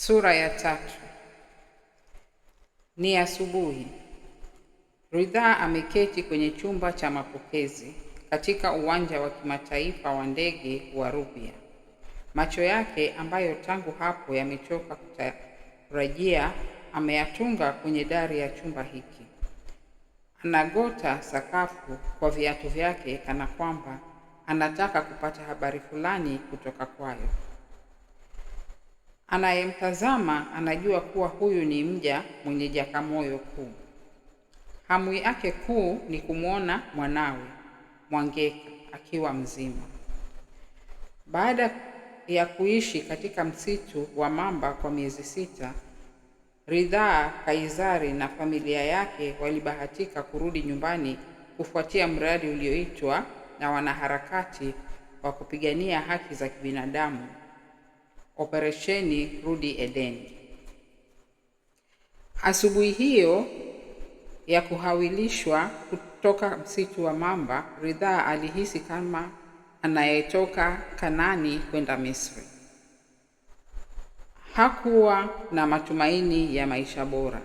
Sura ya 3. Ni asubuhi. Ridhaa ameketi kwenye chumba cha mapokezi katika uwanja wa kimataifa wa ndege wa Rupia. Macho yake ambayo tangu hapo yamechoka kutarajia ameyatunga kwenye dari ya chumba hiki. Anagota sakafu kwa viatu vyake kana kwamba anataka kupata habari fulani kutoka kwayo. Anayemtazama anajua kuwa huyu ni mja mwenye jakamoyo kuu. Hamu yake kuu ni kumwona mwanawe Mwangeka akiwa mzima. Baada ya kuishi katika msitu wa mamba kwa miezi 6, Ridhaa Kaizari na familia yake walibahatika kurudi nyumbani kufuatia mradi ulioitwa na wanaharakati wa kupigania haki za kibinadamu, Operesheni Rudi Edeni. Asubuhi hiyo ya kuhawilishwa kutoka msitu wa mamba, Ridhaa alihisi kama anayetoka Kanani kwenda Misri. Hakuwa na matumaini ya maisha bora,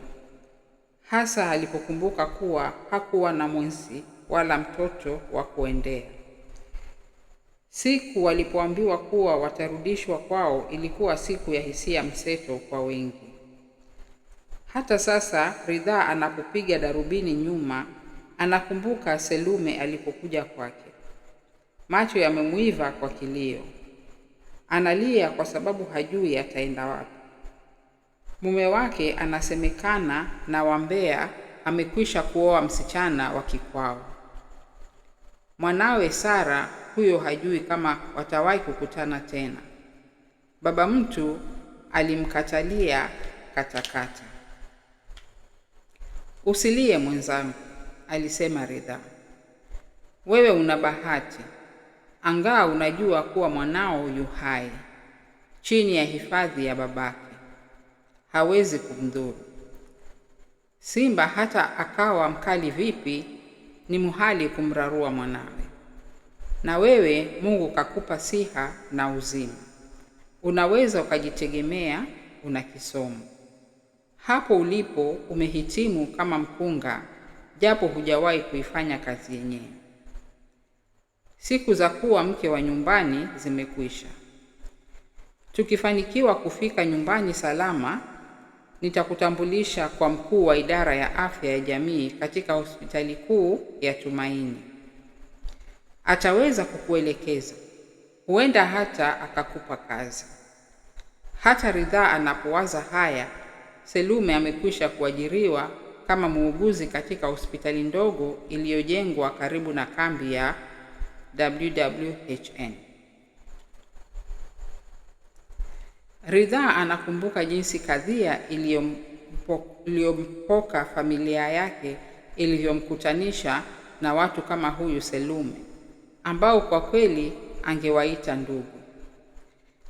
hasa alipokumbuka kuwa hakuwa na mwenzi wala mtoto wa kuendea. Siku walipoambiwa kuwa watarudishwa kwao ilikuwa siku ya hisia mseto kwa wengi. Hata sasa Ridhaa anapopiga darubini nyuma, anakumbuka Selume alipokuja kwake. Macho yamemwiva kwa kilio. Analia kwa sababu hajui ataenda wapi. Mume wake anasemekana na wambea amekwisha kuoa msichana wa kikwao. Mwanawe Sara huyo hajui kama watawahi kukutana tena. Baba mtu alimkatalia katakata. Usilie mwenzangu, alisema Ridhaa. Wewe una bahati. Angaa unajua kuwa mwanao yu hai chini ya hifadhi ya babake. Hawezi kumdhuru. Simba hata akawa mkali vipi, ni muhali kumrarua mwanawe. Na wewe Mungu kakupa siha na uzima. Unaweza ukajitegemea, una kisomo. Hapo ulipo umehitimu kama mkunga, japo hujawahi kuifanya kazi yenyewe. Siku za kuwa mke wa nyumbani zimekwisha. Tukifanikiwa kufika nyumbani salama, nitakutambulisha kwa mkuu wa idara ya afya ya jamii katika hospitali kuu ya Tumaini. Ataweza kukuelekeza, huenda hata akakupa kazi. Hata Ridhaa anapowaza haya, Selume amekwisha kuajiriwa kama muuguzi katika hospitali ndogo iliyojengwa karibu na kambi ya WWHN. Ridhaa anakumbuka jinsi kadhia iliyompoka familia yake ilivyomkutanisha na watu kama huyu Selume, ambao kwa kweli angewaita ndugu.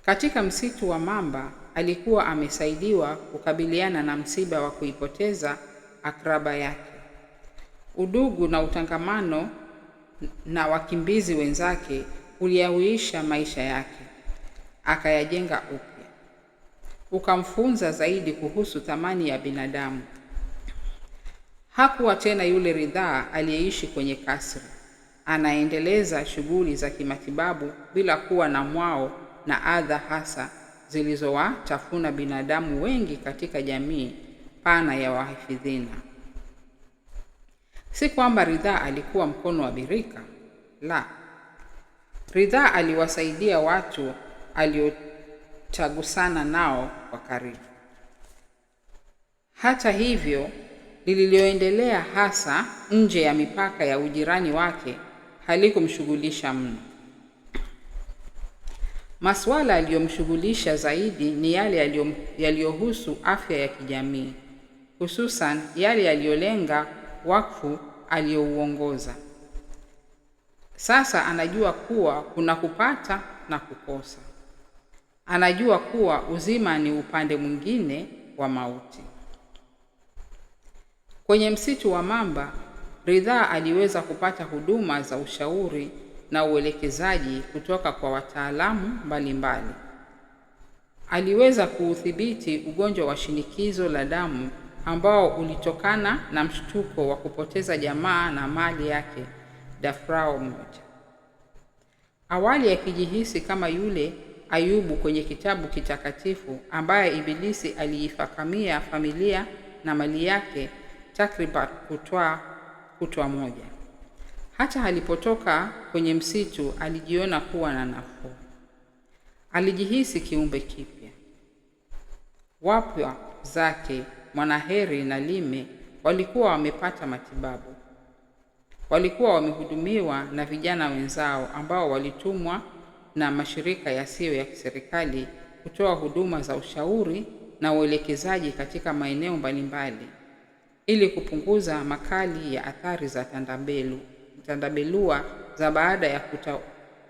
Katika msitu wa mamba alikuwa amesaidiwa kukabiliana na msiba wa kuipoteza akraba yake. Udugu na utangamano na wakimbizi wenzake uliyahuisha maisha yake, akayajenga upya. Ukamfunza zaidi kuhusu thamani ya binadamu. Hakuwa tena yule Ridhaa aliyeishi kwenye kasri, anaendeleza shughuli za kimatibabu bila kuwa na mwao na adha hasa zilizowatafuna binadamu wengi katika jamii pana ya wahifidhina. Si kwamba Ridhaa alikuwa mkono wa birika, la. Ridhaa aliwasaidia watu aliotagusana nao kwa karibu. Hata hivyo, lililoendelea hasa nje ya mipaka ya ujirani wake halikumshughulisha mno. Masuala aliyomshughulisha zaidi ni yale yaliyohusu afya ya kijamii, hususan yale yaliyolenga wakfu aliyouongoza. Sasa anajua kuwa kuna kupata na kukosa. Anajua kuwa uzima ni upande mwingine wa mauti. Kwenye msitu wa mamba, Ridhaa aliweza kupata huduma za ushauri na uelekezaji kutoka kwa wataalamu mbalimbali. Aliweza kuudhibiti ugonjwa wa shinikizo la damu ambao ulitokana na mshtuko wa kupoteza jamaa na mali yake dafrao moja. Awali akijihisi kama yule Ayubu kwenye kitabu kitakatifu ambaye Ibilisi aliifakamia familia na mali yake takriban kutwa moja. Hata alipotoka kwenye msitu alijiona kuwa na nafuu. Alijihisi kiumbe kipya. Wapwa zake Mwanaheri na Lime walikuwa wamepata matibabu. Walikuwa wamehudumiwa na vijana wenzao ambao walitumwa na mashirika yasiyo ya kiserikali kutoa huduma za ushauri na uelekezaji katika maeneo mbalimbali ili kupunguza makali ya athari za tandabelua za baada ya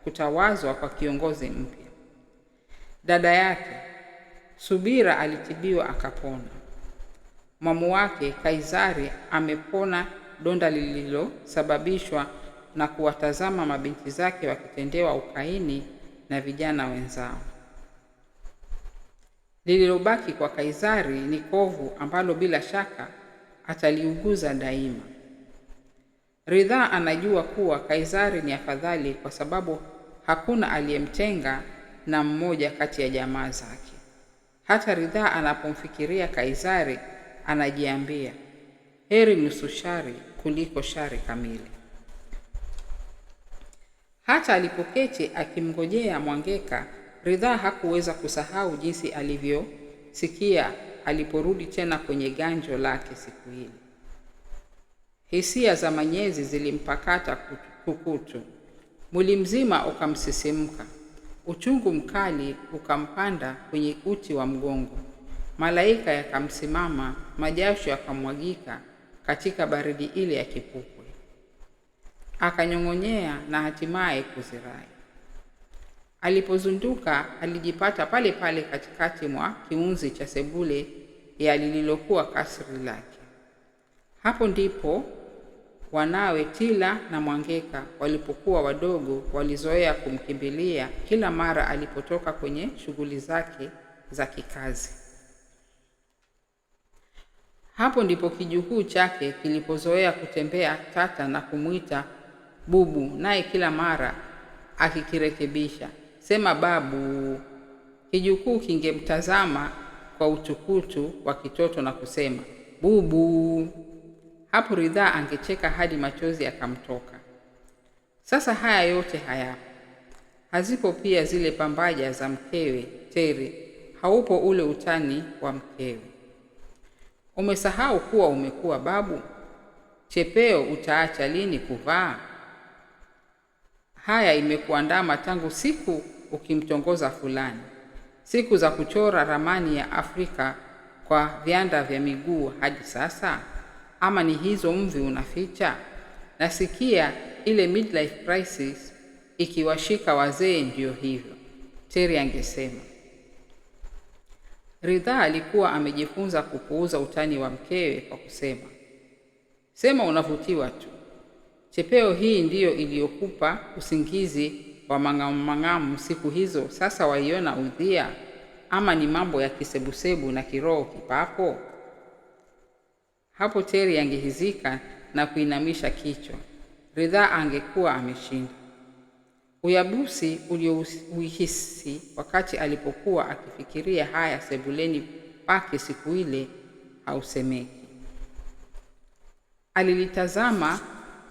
kutawazwa kwa kiongozi mpya. Dada yake Subira alitibiwa akapona. Mamu wake Kaisari amepona donda lililosababishwa na kuwatazama mabinti zake wakitendewa ukaini na vijana wenzao. Lililobaki kwa Kaisari ni kovu ambalo bila shaka ataliuguza daima. Ridhaa anajua kuwa Kaisari ni afadhali kwa sababu hakuna aliyemtenga na mmoja kati ya jamaa zake. Hata Ridhaa anapomfikiria Kaisari anajiambia, heri nusu shari kuliko shari kamili. Hata alipoketi akimngojea Mwangeka, Ridhaa hakuweza kusahau jinsi alivyosikia aliporudi tena kwenye ganjo lake siku ile. Hisia za manyezi zilimpakata kukutu. Mwili mzima ukamsisimka. Uchungu mkali ukampanda kwenye uti wa mgongo. Malaika yakamsimama, majasho yakamwagika katika baridi ile ya kipupwe. Akanyong'onyea na hatimaye kuzirai. Alipozunduka alijipata pale pale katikati mwa kiunzi cha sebule ya lililokuwa kasri lake. Hapo ndipo wanawe Tila na Mwangeka walipokuwa wadogo walizoea kumkimbilia kila mara alipotoka kwenye shughuli zake za kikazi. Hapo ndipo kijukuu chake kilipozoea kutembea tata na kumwita bubu, naye kila mara akikirekebisha, sema babu. Kijukuu kingemtazama kwa utukutu wa kitoto na kusema bubu. Hapo Ridhaa angecheka hadi machozi yakamtoka. Sasa haya yote hayapo. Hazipo pia zile pambaja za mkewe Teri, haupo ule utani wa mkewe. Umesahau kuwa umekuwa babu? Chepeo utaacha lini kuvaa? Haya imekuandama tangu siku ukimtongoza fulani, siku za kuchora ramani ya Afrika kwa vianda vya miguu hadi sasa? Ama ni hizo mvi unaficha? Nasikia ile midlife crisis ikiwashika wazee ndio hivyo, Teri angesema. Ridhaa alikuwa amejifunza kupuuza utani wa mkewe kwa kusema, sema unavutiwa tu. Chepeo hii ndiyo iliyokupa usingizi wa mang'amu siku hizo, sasa waiona udhia? Ama ni mambo ya kisebusebu na kiroho kipapo? Hapo Teri angehizika na kuinamisha kichwa. Ridhaa angekuwa ameshinda. Uyabusi uliouhisi wakati alipokuwa akifikiria haya sebuleni pake siku ile hausemeki. Alilitazama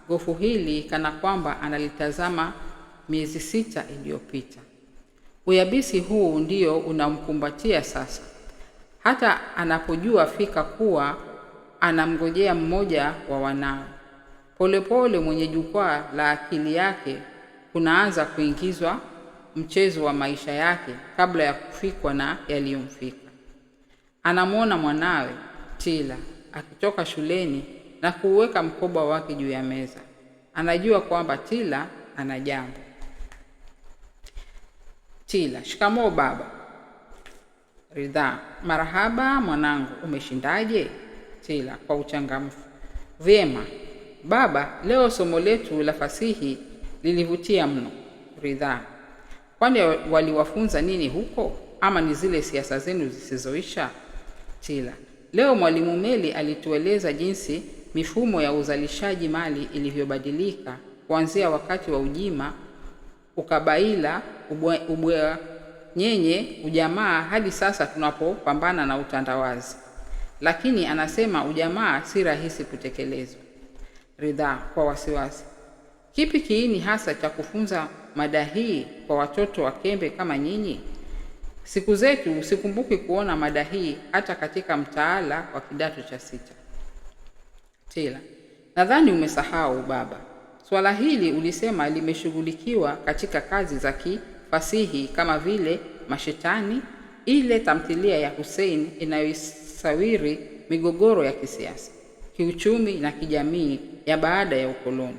gofu hili kana kwamba analitazama miezi 6 iliyopita. Uyabisi huu ndio unamkumbatia sasa. Hata anapojua fika kuwa anamngojea mmoja wa wanao. Polepole mwenye jukwaa la akili yake kunaanza kuingizwa mchezo wa maisha yake kabla ya kufikwa na yaliyomfika. Anamwona mwanawe Tila akitoka shuleni na kuweka mkoba wake juu ya meza. Anajua kwamba Tila ana jambo. Tila, shikamoo baba. Ridhaa, marahaba mwanangu, umeshindaje? Tila kwa uchangamfu, vyema baba, leo somo letu la fasihi lilivutia mno. Ridhaa, kwani waliwafunza nini huko? ama ni zile siasa zenu zisizoisha? Tila: leo Mwalimu Meli alitueleza jinsi mifumo ya uzalishaji mali ilivyobadilika kuanzia wakati wa ujima, ukabaila, ubwanyenye, ujamaa hadi sasa tunapopambana na utandawazi. Lakini anasema ujamaa si rahisi kutekelezwa. Ridhaa kwa wasiwasi: kipi kiini hasa cha kufunza mada hii kwa watoto wakembe kama nyinyi? Siku zetu usikumbuki kuona mada hii hata katika mtaala wa kidato cha 6. Tila: nadhani umesahau baba. Swala hili ulisema limeshughulikiwa katika kazi za kifasihi kama vile Mashetani, ile tamthilia ya Hussein inayosawiri migogoro ya kisiasa, kiuchumi na kijamii ya baada ya ukoloni.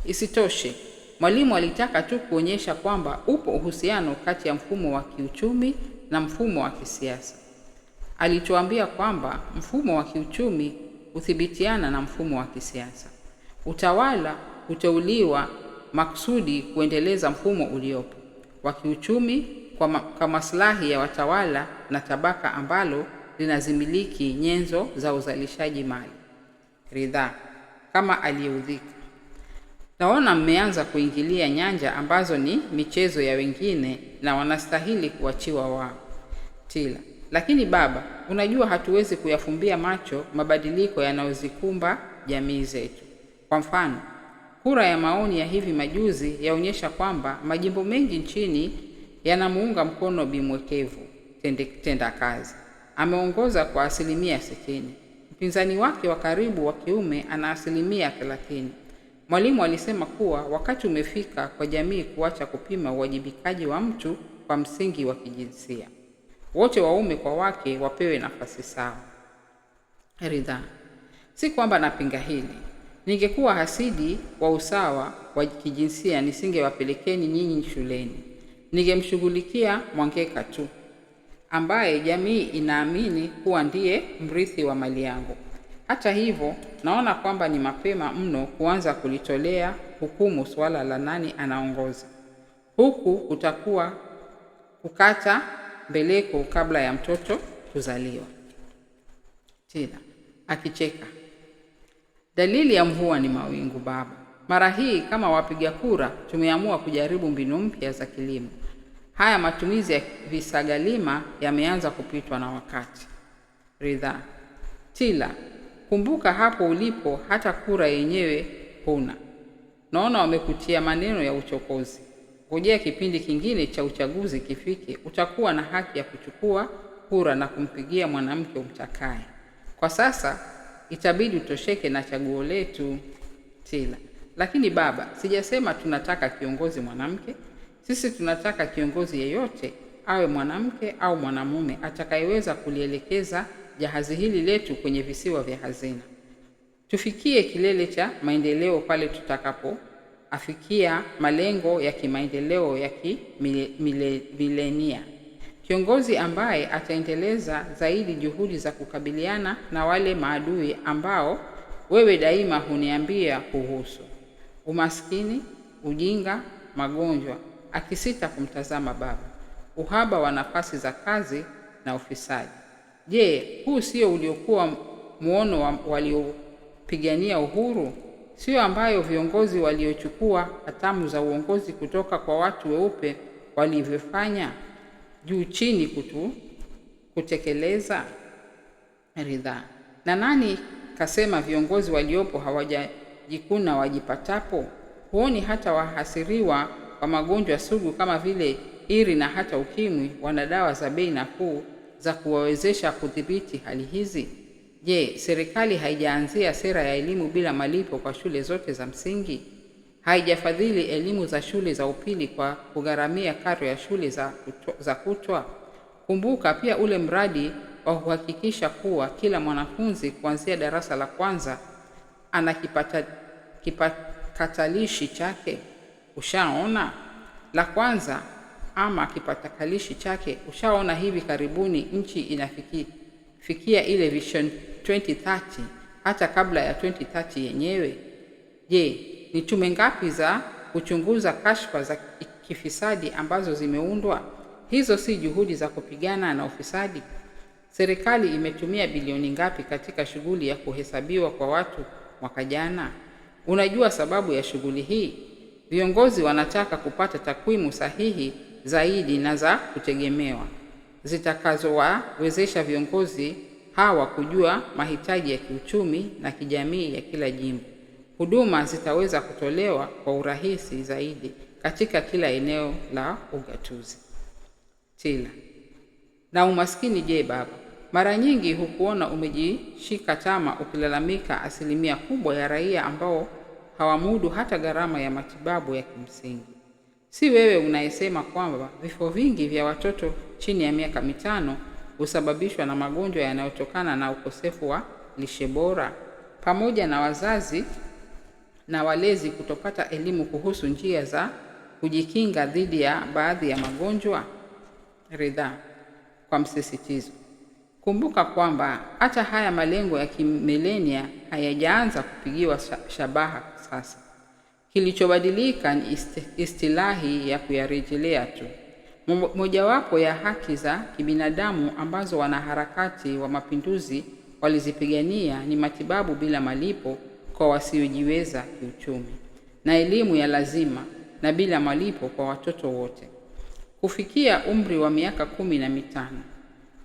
Isitoshe, mwalimu alitaka tu kuonyesha kwamba upo uhusiano kati ya mfumo wa kiuchumi na mfumo wa kisiasa. Alituambia kwamba mfumo wa kiuchumi huthibitiana na mfumo wa kisiasa. Utawala huteuliwa maksudi kuendeleza mfumo uliopo wa kiuchumi kwa maslahi ya watawala na tabaka ambalo linazimiliki nyenzo za uzalishaji mali. Ridhaa kama aliyeudhika: naona mmeanza kuingilia nyanja ambazo ni michezo ya wengine na wanastahili kuachiwa wao. Tila: lakini baba, unajua hatuwezi kuyafumbia macho mabadiliko yanayozikumba jamii zetu. Kwa mfano, kura ya maoni ya hivi majuzi yaonyesha kwamba majimbo mengi nchini yanamuunga mkono Bimwekevu tenda kazi. Ameongoza kwa 60%. Mpinzani wake wa karibu wa kiume ana 30%. Mwalimu alisema kuwa wakati umefika kwa jamii kuacha kupima uwajibikaji wa mtu kwa msingi wa kijinsia. Wote waume kwa wake wapewe nafasi sawa. Ridhaa: si kwamba napinga hili. Ningekuwa hasidi wa usawa wa kijinsia nisingewapelekeni nyinyi shuleni. Ningemshughulikia Mwangeka tu, ambaye jamii inaamini kuwa ndiye mrithi wa mali yangu. Hata hivyo, naona kwamba ni mapema mno kuanza kulitolea hukumu swala la nani anaongoza. Huku kutakuwa kukata mbeleko kabla ya mtoto kuzaliwa. Tila akicheka: dalili ya mvua ni mawingu baba. Mara hii kama wapiga kura tumeamua kujaribu mbinu mpya za kilimo. Haya matumizi ya visagalima yameanza kupitwa na wakati. Ridhaa: Tila, kumbuka hapo ulipo hata kura yenyewe huna. Naona wamekutia maneno ya uchokozi. Ngojea kipindi kingine cha uchaguzi kifike, utakuwa na haki ya kuchukua kura na kumpigia mwanamke umtakaye. Kwa sasa itabidi utosheke na chaguo letu. Tila: lakini baba, sijasema tunataka kiongozi mwanamke. Sisi tunataka kiongozi yeyote, awe mwanamke au mwanamume, atakayeweza kulielekeza jahazi hili letu kwenye visiwa vya hazina. Tufikie kilele cha maendeleo pale tutakapo afikia malengo ya kimaendeleo ya milenia. Kiongozi ambaye ataendeleza zaidi juhudi za kukabiliana na wale maadui ambao wewe daima huniambia kuhusu: umaskini, ujinga, magonjwa. Akisita kumtazama baba: uhaba wa nafasi za kazi na ufisadi. Je, huu sio uliokuwa muono waliopigania uhuru? Sio ambayo viongozi waliochukua hatamu za uongozi kutoka kwa watu weupe walivyofanya juu chini kutekeleza? Ridhaa: na nani kasema viongozi waliopo hawajajikuna wajipatapo? Huoni hata wahasiriwa kwa magonjwa sugu kama vile iri na hata ukimwi wana dawa za bei nafuu za kuwawezesha kudhibiti hali hizi? Je, serikali haijaanzia sera ya elimu bila malipo kwa shule zote za msingi? Haijafadhili elimu za shule za upili kwa kugharamia karo ya shule za kutwa? Kumbuka pia ule mradi wa kuhakikisha kuwa kila mwanafunzi kuanzia darasa la kwanza ana kipakatalishi chake. Ushaona? La kwanza ama kipatakalishi chake. Ushaona hivi karibuni nchi inafikia ile Vision 2030 hata kabla ya 2030 yenyewe? Je, ni tume ngapi za kuchunguza kashfa za kifisadi ambazo zimeundwa? hizo si juhudi za kupigana na ufisadi? Serikali imetumia bilioni ngapi katika shughuli ya kuhesabiwa kwa watu mwaka jana? Unajua sababu ya shughuli hii? Viongozi wanataka kupata takwimu sahihi zaidi na za kutegemewa zitakazowawezesha viongozi hawa kujua mahitaji ya kiuchumi na kijamii ya kila jimbo. Huduma zitaweza kutolewa kwa urahisi zaidi katika kila eneo la ugatuzi. Tila. Na umaskini je baba? Mara nyingi hukuona umejishika tama ukilalamika asilimia kubwa ya raia ambao hawamudu hata gharama ya matibabu ya kimsingi. Si wewe unayesema kwamba vifo vingi vya watoto chini ya miaka 5 husababishwa na magonjwa yanayotokana na ukosefu wa lishe bora, pamoja na wazazi na walezi kutopata elimu kuhusu njia za kujikinga dhidi ya baadhi ya magonjwa? Ridhaa. Kwa msisitizo, kumbuka kwamba hata haya malengo ya kimilenia hayajaanza kupigiwa shabaha sasa. Kilichobadilika ni istilahi ya kuyarejelea tu. Mojawapo ya haki za kibinadamu ambazo wanaharakati wa mapinduzi walizipigania ni matibabu bila malipo kwa wasiojiweza kiuchumi, na elimu ya lazima na bila malipo kwa watoto wote kufikia umri wa miaka 15.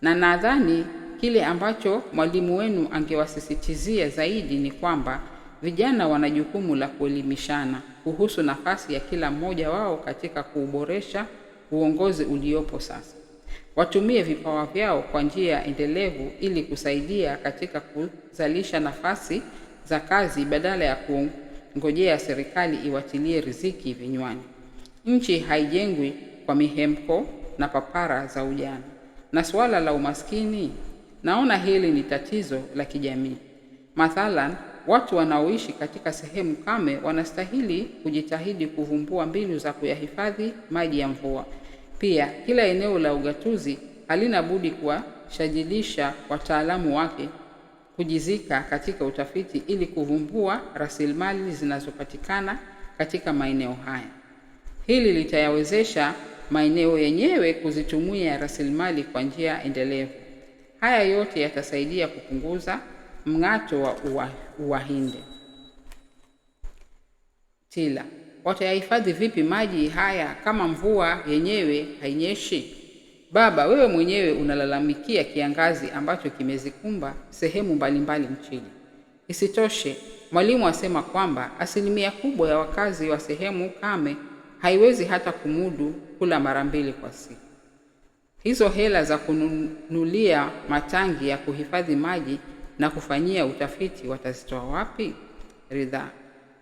Na nadhani kile ambacho mwalimu wenu angewasisitizia zaidi ni kwamba vijana wana jukumu la kuelimishana kuhusu nafasi ya kila mmoja wao katika kuboresha uongozi uliopo sasa. Watumie vipawa vyao kwa njia endelevu ili kusaidia katika kuzalisha nafasi za kazi badala ya kungojea serikali iwatilie riziki vinywani. Nchi haijengwi kwa mihemko na papara za ujana. Na suala la umaskini, naona hili ni tatizo la kijamii. Mathalan, watu wanaoishi katika sehemu kame wanastahili kujitahidi kuvumbua mbinu za kuyahifadhi maji ya mvua. Pia, kila eneo la ugatuzi halina budi kuwashajilisha wataalamu wake kujizika katika utafiti ili kuvumbua rasilimali zinazopatikana katika maeneo haya. Hili litayawezesha maeneo yenyewe kuzitumia rasilimali kwa njia endelevu. Haya yote yatasaidia kupunguza mng'ato wa uwahinde. Tila. Watayahifadhi vipi maji haya kama mvua yenyewe hainyeshi? Baba, wewe mwenyewe unalalamikia kiangazi ambacho kimezikumba sehemu mbalimbali nchini. Isitoshe, mwalimu asema kwamba asilimia kubwa ya wakazi wa sehemu kame haiwezi hata kumudu kula mara 2 kwa siku. Hizo hela za kununulia matangi ya kuhifadhi maji na kufanyia utafiti watazitoa wapi? Ridhaa.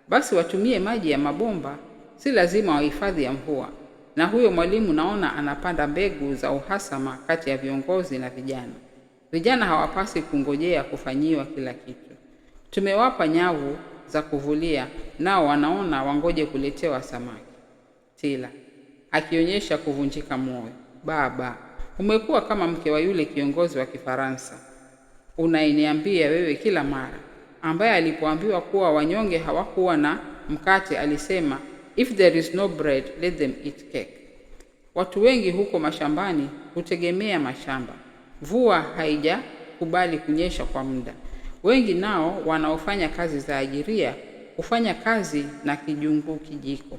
Basi watumie maji ya mabomba, si lazima wahifadhi ya mvua. Na huyo mwalimu naona anapanda mbegu za uhasama kati ya viongozi na vijana. Vijana hawapasi kungojea kufanyiwa kila kitu. Tumewapa nyavu za kuvulia, nao wanaona wangoje kuletewa samaki. Tila. Akionyesha kuvunjika moyo. Baba, umekuwa kama mke wa yule kiongozi wa Kifaransa unainiambia wewe kila mara, ambaye alipoambiwa kuwa wanyonge hawakuwa na mkate alisema, if there is no bread, let them eat cake. Watu wengi huko mashambani hutegemea mashamba. Mvua haijakubali kunyesha kwa muda. Wengi nao wanaofanya kazi za ajiria hufanya kazi na kijungu jiko.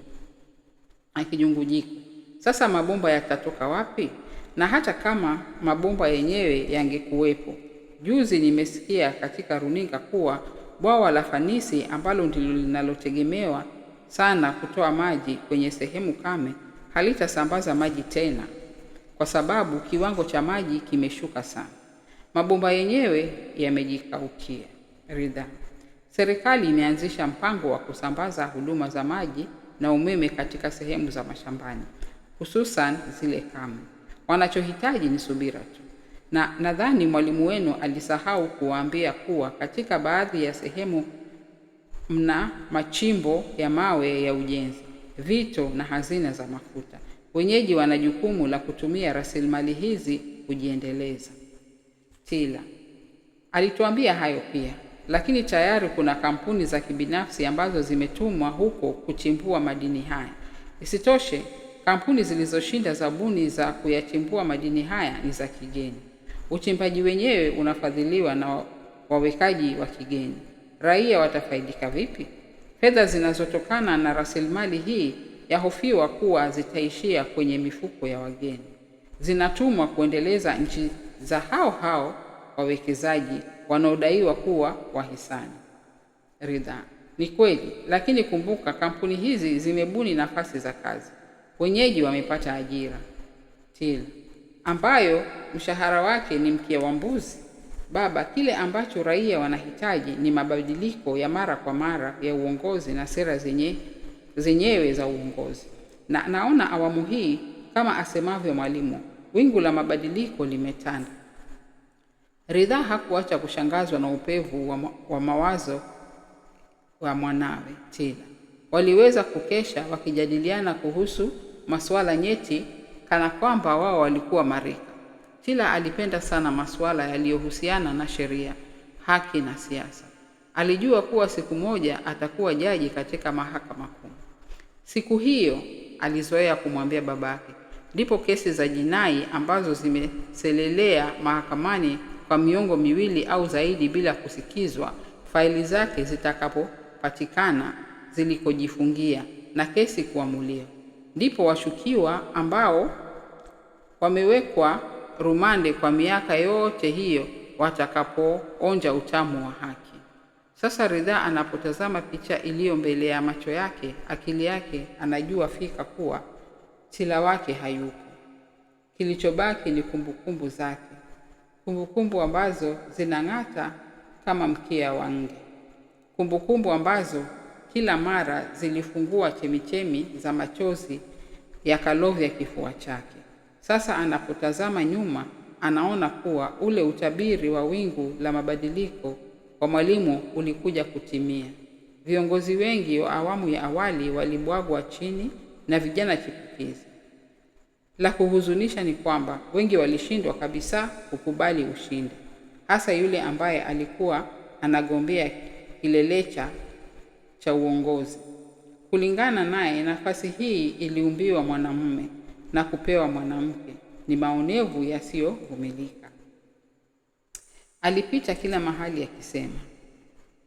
Sasa mabomba yatatoka wapi? Na hata kama mabomba yenyewe yangekuwepo, juzi nimesikia katika runinga kuwa bwawa la Fanisi ambalo ndilo linalotegemewa sana kutoa maji kwenye sehemu kame halitasambaza maji tena kwa sababu kiwango cha maji kimeshuka sana. Mabomba yenyewe yamejikaukia. Ridhaa. Serikali imeanzisha mpango wa kusambaza huduma za maji na umeme katika sehemu za mashambani, hususan zile kame. Wanachohitaji ni subira tu. Na nadhani mwalimu wenu alisahau kuwaambia kuwa katika baadhi ya sehemu mna machimbo ya mawe ya ujenzi, vito na hazina za mafuta. Wenyeji wana jukumu la kutumia rasilimali hizi kujiendeleza. Tila. Alituambia hayo pia, lakini tayari kuna kampuni za kibinafsi ambazo zimetumwa huko kuchimbua madini haya. Isitoshe, Kampuni zilizoshinda zabuni za kuyachimbua madini haya ni za kigeni. Uchimbaji wenyewe unafadhiliwa na wawekaji wa kigeni. Raia watafaidika vipi? Fedha zinazotokana na rasilimali hii yahofiwa kuwa zitaishia kwenye mifuko ya wageni. Zinatumwa kuendeleza nchi za hao wawekezaji wanaodaiwa kuwa wahisani. Ridhaa: ni kweli, lakini kumbuka kampuni hizi zimebuni nafasi za kazi. Wenyeji wamepata ajira. Tila: ambayo mshahara wake ni mkia wa mbuzi. Baba, kile ambacho raia wanahitaji ni mabadiliko ya mara kwa mara ya uongozi na sera zenyewe za uongozi. Na naona awamu hii, kama asemavyo Mwalimu, wingu la mabadiliko limetanda. Ridhaa hakuacha kushangazwa na upevu wa mawazo wa mwanawe Tila. Waliweza kukesha wakijadiliana kuhusu masuala nyeti kana kwamba wao walikuwa marika. Tila alipenda sana masuala yaliyohusiana na sheria, haki na siasa. Alijua kuwa siku moja atakuwa jaji katika mahakama kuu. Siku hiyo alizoea kumwambia babake, ndipo kesi za jinai ambazo zimeselelea mahakamani kwa miongo 2 au zaidi bila kusikizwa, faili zake zitakapopatikana zilikojifungia na kesi kuamuliwa, ndipo washukiwa ambao wamewekwa rumande kwa miaka yote hiyo watakapoonja utamu wa haki. Sasa Ridhaa anapotazama picha iliyo mbele ya macho yake, akili yake anajua fika kuwa Tila wake hayuko. Kilichobaki ni kumbukumbu zake, kumbukumbu ambazo zinang'ata kama mkia wa nge, kumbukumbu ambazo kila mara zilifungua chemichemi za machozi yakalovya kifua chake. Sasa anapotazama nyuma, anaona kuwa ule utabiri wa wingu la mabadiliko wa Mwalimu ulikuja kutimia. Viongozi wengi wa awamu ya awali walibwagwa chini na vijana chipukizi. La kuhuzunisha ni kwamba wengi walishindwa kabisa kukubali ushindi, hasa yule ambaye alikuwa anagombea kilelecha cha uongozi. Kulingana naye, nafasi hii iliumbiwa mwanamume na kupewa mwanamke. Ni maonevu yasiyovumilika. Alipita kila mahali akisema,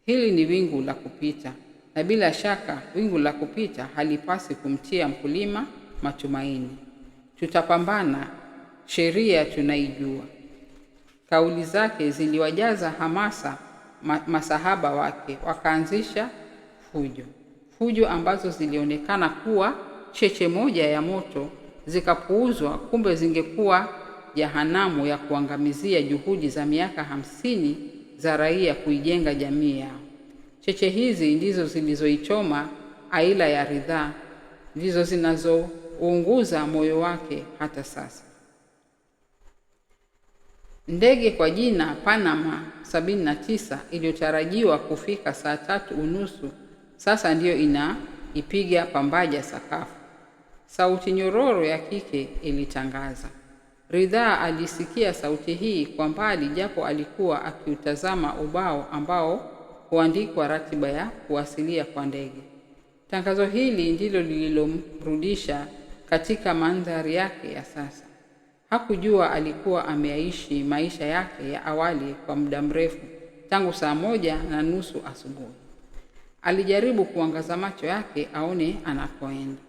hili ni wingu la kupita, na bila shaka wingu la kupita halipasi kumtia mkulima matumaini. Tutapambana, sheria tunaijua. Kauli zake ziliwajaza hamasa masahaba wake, wakaanzisha fujo ambazo zilionekana kuwa cheche moja ya moto, zikapuuzwa, kumbe zingekuwa jehanamu ya kuangamizia juhudi za miaka 50 za raia kuijenga jamii yao. Cheche hizi ndizo zilizoichoma aila ya Ridhaa, ndizo zinazounguza moyo wake hata sasa. Ndege kwa jina Panama 79 iliyotarajiwa kufika saa 3:30 sasa ndiyo inaipiga pambaja sakafu. Sauti nyororo ya kike ilitangaza. Ridhaa alisikia sauti hii kwa mbali, japo alikuwa akiutazama ubao ambao huandikwa ratiba ya kuwasilia kwa ndege. Tangazo hili ndilo lililomrudisha katika mandhari yake ya sasa. Hakujua alikuwa ameishi maisha yake ya awali kwa muda mrefu, tangu saa 1:30 asubuhi. Alijaribu kuangaza macho yake aone anakoenda.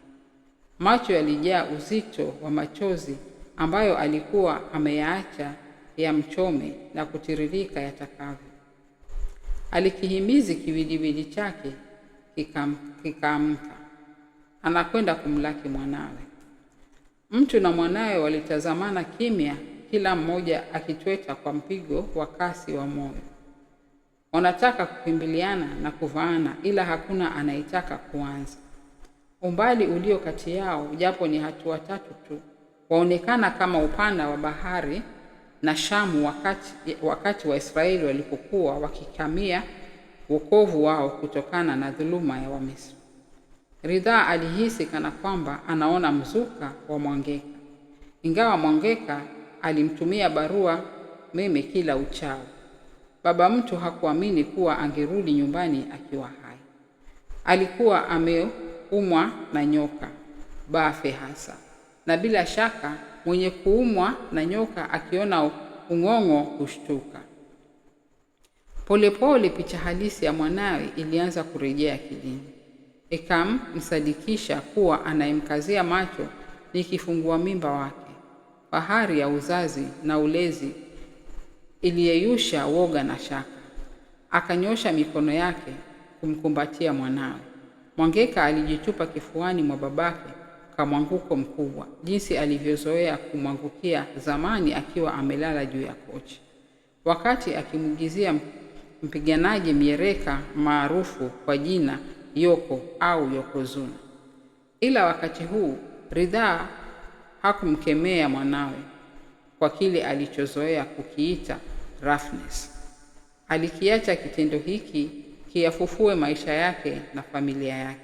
Macho yalijaa uzito wa machozi ambayo alikuwa ameyaacha ya mchome na kutiririka yatakavyo. Alikihimizi kiwiliwili chake kikaamka. Anakwenda kumlaki mwanawe. Mtu na mwanawe walitazamana kimya, kila mmoja akitweta kwa mpigo wa kasi wa moyo. Wanataka kukimbiliana na kuvaana, ila hakuna anayetaka kuanza. Umbali ulio kati yao, japo ni hatua 3 tu, waonekana kama upana wa bahari na Shamu wakati wa Israeli walipokuwa wakikamia wokovu wao kutokana na dhuluma ya Wamisri. Ridhaa alihisi kana kwamba anaona mzuka wa Mwangeka, ingawa Mwangeka alimtumia barua meme kila uchao. Baba mtu hakuamini kuwa angerudi nyumbani akiwa hai. Alikuwa ameumwa na nyoka. bafe hasa. Na bila shaka mwenye kuumwa na nyoka akiona ung'ong'o hushtuka. Polepole picha halisi ya mwanawe ilianza kurejea akilini. Ikamsadikisha kuwa anayemkazia macho ni kifungua mimba wake. Fahari ya uzazi na ulezi iliyeyusha woga na shaka. Akanyosha mikono yake kumkumbatia mwanawe. Mwangeka alijitupa kifuani mwa babake kwa mwanguko mkubwa, jinsi alivyozoea kumwangukia zamani akiwa amelala juu ya kochi, wakati akimwigizia mpiganaji miereka maarufu kwa jina Yoko au Yokozuna. Ila wakati huu Ridhaa hakumkemea mwanawe kwa kile alichozoea kukiita roughness. Alikiacha kitendo hiki kiyafufue maisha yake na familia yake.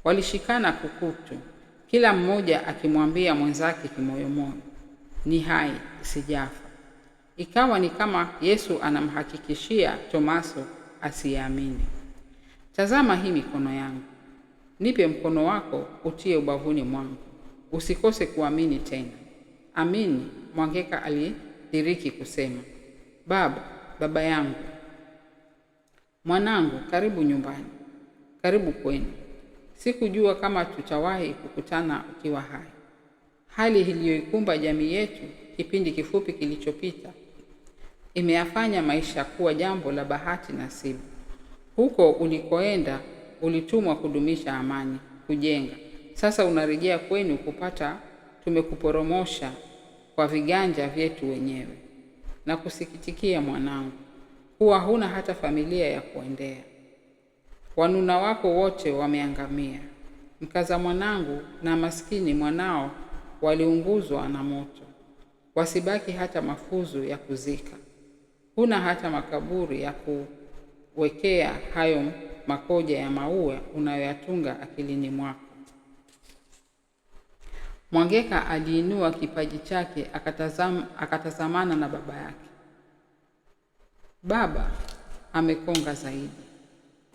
Walishikana kukutu, kila mmoja akimwambia mwenzake kimoyomoyo, ni hai, sijafa. Ikawa ni kama Yesu anamhakikishia Tomaso asiamini. Tazama hii mikono yangu. Nipe mkono wako utie ubavuni mwangu. Usikose kuamini tena. Amini, Mwangeka alidiriki kusema. Baba yangu. Mwanangu, karibu nyumbani. Karibu kwenu. Sikujua kama tutawahi kukutana ukiwa hai. Hali iliyoikumba jamii yetu kipindi kifupi kilichopita imeyafanya maisha kuwa jambo la bahati nasibu. Huko ulikoenda ulitumwa kudumisha amani, kujenga. Sasa unarejea kwenu kupata tumekuporomosha kwa viganja vyetu wenyewe. Na kusikitikia mwanangu, kuwa huna hata familia ya kuendea. Wanuna wako wote wameangamia. Mkaza mwanangu na maskini mwanao waliunguzwa na moto. Wasibaki hata mafuzu ya kuzika. Huna hata makaburi ya kuwekea hayo makoja ya maua unayoyatunga akilini mwako. Mwangeka aliinua kipaji chake akatazamana na baba yake. Baba amekonga zaidi.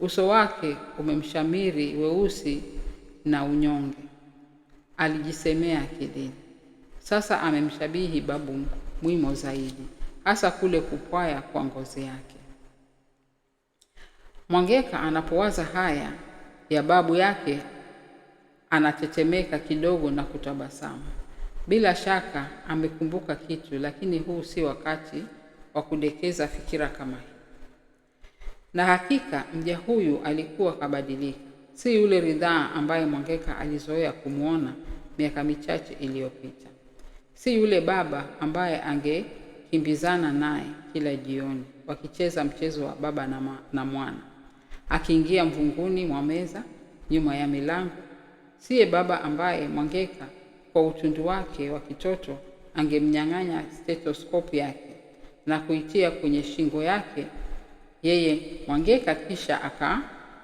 Uso wake umemshamiri weusi na unyonge. Alijisemea akilini. Sasa amemshabihi babu Mwimo zaidi, hasa kule kupwaya kwa ngozi yake. Mwangeka anapowaza haya ya babu yake anatetemeka kidogo na kutabasamu. Bila shaka amekumbuka kitu, lakini huu si wakati wa kudekeza fikira kama hii. Na hakika mja huyu alikuwa kabadilika. Si yule Ridhaa ambaye Mwangeka alizoea kumuona miaka michache iliyopita. Si yule baba ambaye angekimbizana naye kila jioni wakicheza mchezo wa baba na mwana, akiingia mvunguni mwa meza nyuma ya milango. Siye baba ambaye Mwangeka kwa utundu wake wa kitoto angemnyang'anya stetoskopu yake na kuitia kwenye shingo yake yeye Mwangeka, kisha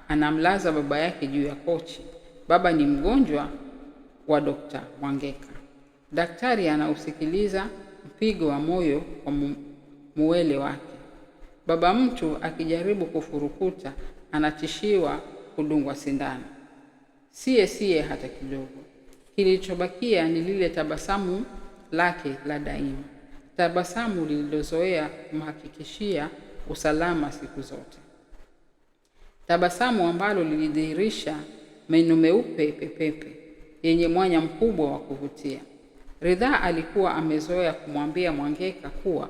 anamlaza baba yake juu ya kochi. Baba ni mgonjwa wa Dr. Mwangeka. Daktari anausikiliza mpigo wa moyo kwa muwele wake. Baba mtu akijaribu kufurukuta anatishiwa kudungwa sindano. Siye hata kidogo. Kilichobakia ni lile tabasamu lake la daima. Tabasamu lililozoea kumhakikishia usalama siku zote. Tabasamu ambalo lilidhihirisha meno meupe pepepe yenye mwanya mkubwa wa kuvutia. Ridhaa alikuwa amezoea kumwambia Mwangeka kuwa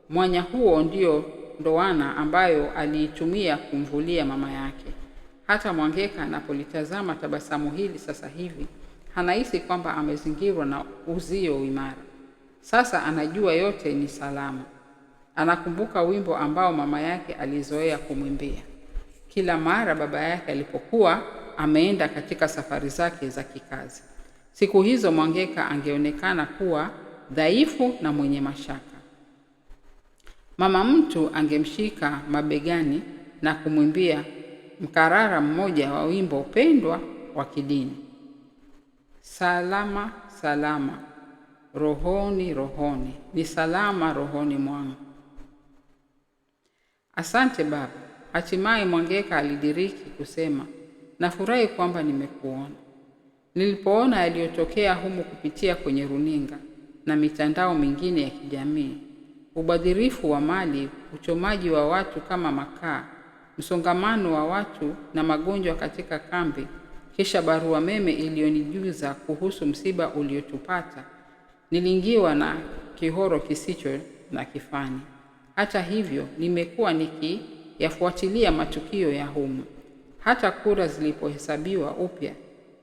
mwanya huo ndio ndoana ambayo aliitumia kumvulia mama yake. Hata Mwangeka anapolitazama tabasamu hili sasa hivi, hanahisi kwamba amezingirwa na uzio imara. Sasa anajua yote ni salama. Anakumbuka wimbo ambao mama yake alizoea kumwimbia kila mara baba yake alipokuwa ameenda katika safari zake za kikazi. Siku hizo Mwangeka angeonekana kuwa dhaifu na mwenye mashaka. Mama mtu angemshika mabegani na kumwimbia mkarara mmoja wa wimbo pendwa wa kidini. Salama, salama, rohoni, rohoni, ni salama rohoni mwangu. Asante baba. Hatimaye Mwangeka alidiriki kusema, nafurahi kwamba nimekuona. Nilipoona yaliyotokea humu kupitia kwenye runinga na mitandao mingine ya kijamii, ubadhirifu wa mali, uchomaji wa watu kama makaa, msongamano wa watu na magonjwa katika kambi, kisha barua meme iliyonijuza kuhusu msiba uliotupata, niliingiwa na kihoro kisicho na kifani. Hata hivyo, nimekuwa nikiyafuatilia matukio ya humu. Hata kura zilipohesabiwa upya,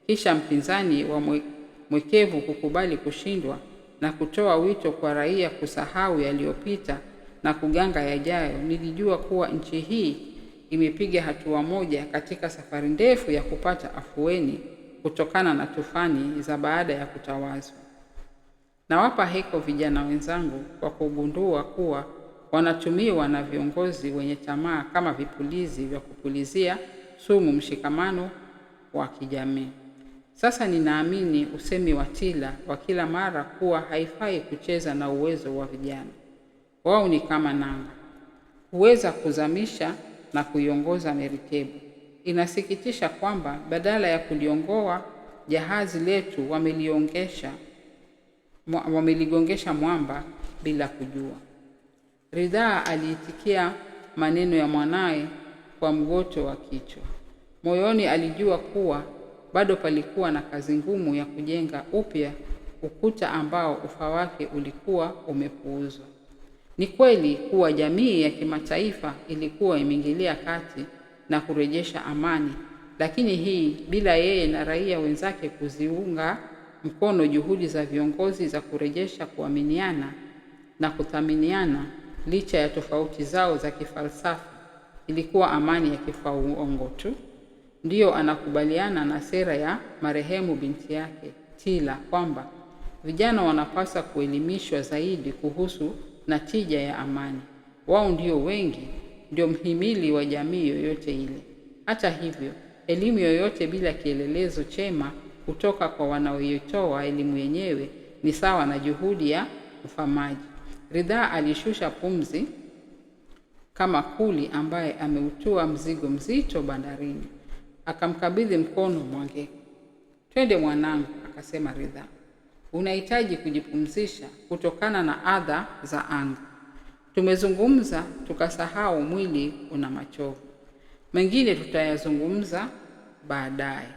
kisha mpinzani wa mwekevu kukubali kushindwa na kutoa wito kwa raia kusahau yaliyopita na kuganga yajayo, nilijua kuwa nchi hii imepiga hatua moja katika safari ndefu ya kupata afueni kutokana na tufani za baada ya kutawazwa. Nawapa heko vijana wenzangu kwa kugundua kuwa wanatumiwa na viongozi wenye tamaa kama vipulizi vya kupulizia sumu mshikamano wa kijamii. Sasa ninaamini usemi wa Tila wa kila mara kuwa haifai kucheza na uwezo wa vijana. Wao ni kama nanga, huweza kuzamisha na kuiongoza merikebu. Inasikitisha kwamba badala ya kuliongoa jahazi letu wameligongesha mwamba bila kujua. Ridhaa aliitikia maneno ya mwanae kwa mgoto wa kichwa. Moyoni alijua kuwa bado palikuwa na kazi ngumu ya kujenga upya ukuta ambao ufa wake ulikuwa umepuuzwa. Ni kweli kuwa jamii ya kimataifa ilikuwa imeingilia kati na kurejesha amani, lakini hii bila yeye na raia wenzake kuziunga mkono juhudi za viongozi za kurejesha kuaminiana na kuthaminiana licha ya tofauti zao za kifalsafa. Ilikuwa amani ya kifaongo tu. Ndiyo anakubaliana na sera ya marehemu binti yake Tila kwamba vijana wanapaswa kuelimishwa zaidi kuhusu natija ya amani. Wao ndio wengi, ndio mhimili wa jamii yoyote ile. Hata hivyo, elimu yoyote bila kielelezo chema kutoka kwa wanaoitoa elimu yenyewe ni sawa na juhudi ya ufamaji. Ridhaa alishusha pumzi kama kuli ambaye ameutua mzigo mzito bandarini. Akamkabidhi mkono Mwangeka. "Twende mwanangu," akasema Ridhaa. "Unahitaji kujipumzisha kutokana na adha za anga. Tumezungumza tukasahau mwili una machovu. Mengine tutayazungumza baadaye."